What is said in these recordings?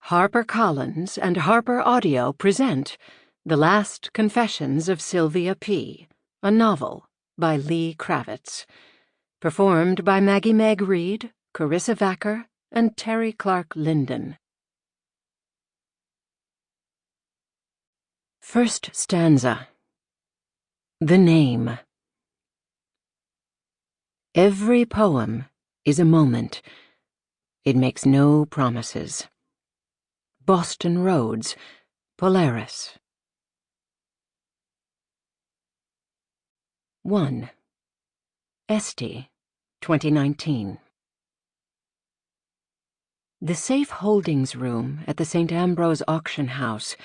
HarperCollins and HarperAudio present The Last Confessions of Sylvia P., a novel by Kravetz, performed by Maggie-Meg Reed, Karissa Vacker, and Teri Linden. First stanza. The name. Every poem is a moment. It makes no promises. Boston Roads, Polaris. 1. Esty, 2019. The safe holdings room at the St. Ambrose auction house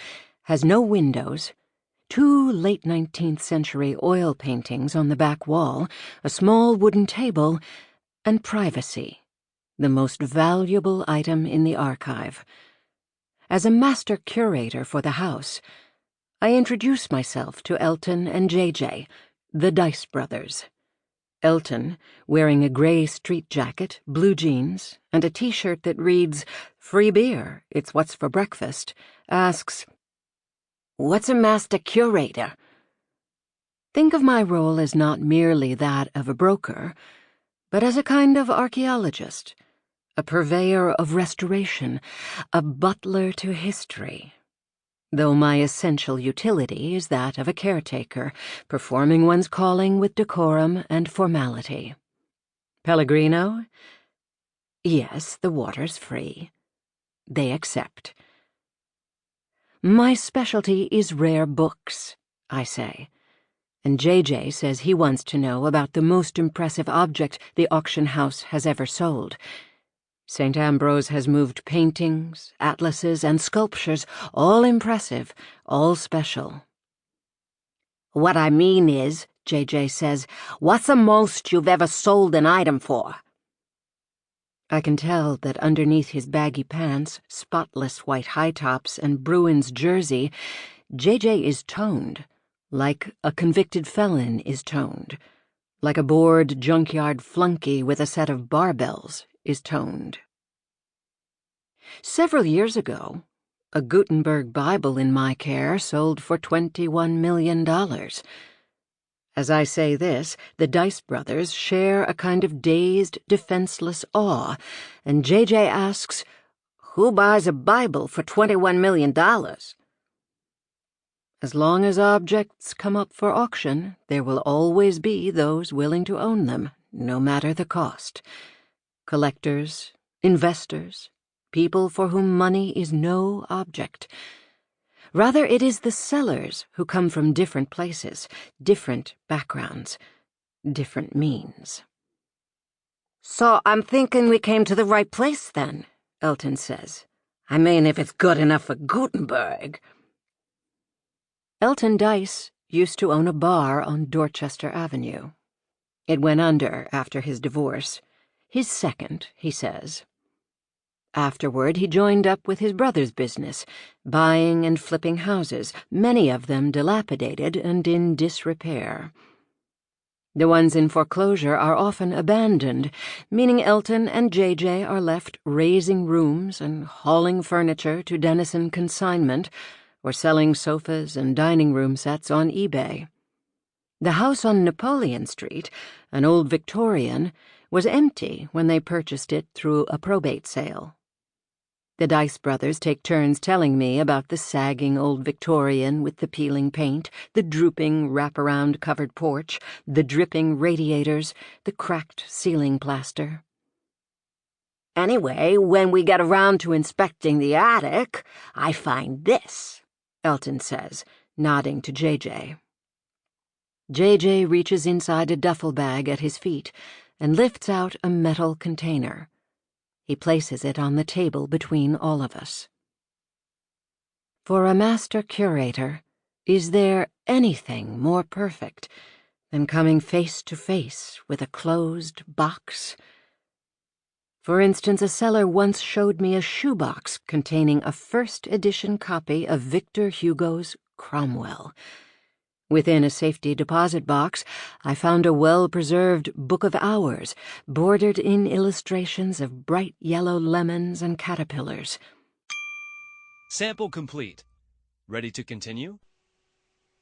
has no windows, 2 late 19th century oil paintings on the back wall, a small wooden table, and privacy, the most valuable item in the archive. As a master curator for the house, I introduce myself to Elton and JJ, the Dice brothers. Elton, wearing a gray street jacket, blue jeans, and a t-shirt that reads, "Free beer, it's what's for breakfast," asks, "What's a master curator?" Think of my role as not merely that of a broker, but as a kind of archaeologist, a purveyor of restoration, a butler to history, though my essential utility is that of a caretaker, performing one's calling with decorum and formality. Pellegrino? Yes, the water's free. They accept. My specialty is rare books, I say, and JJ says he wants to know about the most impressive object the auction house has ever sold. St. Ambrose has moved paintings, atlases, and sculptures, all impressive, all special. "What I mean is," JJ says, "what's the most you've ever sold an item for?" I can tell that underneath his baggy pants, spotless white high tops, and Bruins jersey, JJ is toned, like a convicted felon is toned, like a bored junkyard flunky with a set of barbells is toned. Several years ago, a Gutenberg Bible in my care sold for $21 million. As I say this, the Dice brothers share a kind of dazed, defenseless awe, and JJ asks, "Who buys a Bible for $21 million? As long as objects come up for auction, there will always be those willing to own them, no matter the cost. Collectors, investors, people for whom money is no object. Rather, it is the sellers who come from different places, different backgrounds, different means." "So I'm thinking we came to the right place then," Elton says. "I mean, if it's good enough for Gutenberg." Elton Dice used to own a bar on Dorchester Avenue. It went under after his divorce. His second, he says. Afterward, he joined up with his brother's business, buying and flipping houses, many of them dilapidated and in disrepair. The ones in foreclosure are often abandoned, meaning Elton and JJ are left raising rooms and hauling furniture to Denison consignment, or selling sofas and dining room sets on eBay. The house on Napoleon Street, an old Victorian, was empty when they purchased it through a probate sale. The Dice brothers take turns telling me about the sagging old Victorian with the peeling paint, the drooping wraparound covered porch, the dripping radiators, the cracked ceiling plaster. "Anyway, when we get around to inspecting the attic, I find this," Elton says, nodding to JJ. JJ reaches inside a duffel bag at his feet and lifts out a metal container. He places it on the table between all of us. For a master curator, is there anything more perfect than coming face to face with a closed box? For instance, a seller once showed me a shoebox containing a first edition copy of Victor Hugo's Cromwell. Within a safety deposit box, I found a well-preserved Book of Hours, bordered in illustrations of bright yellow lemons and caterpillars. Sample complete. Ready to continue?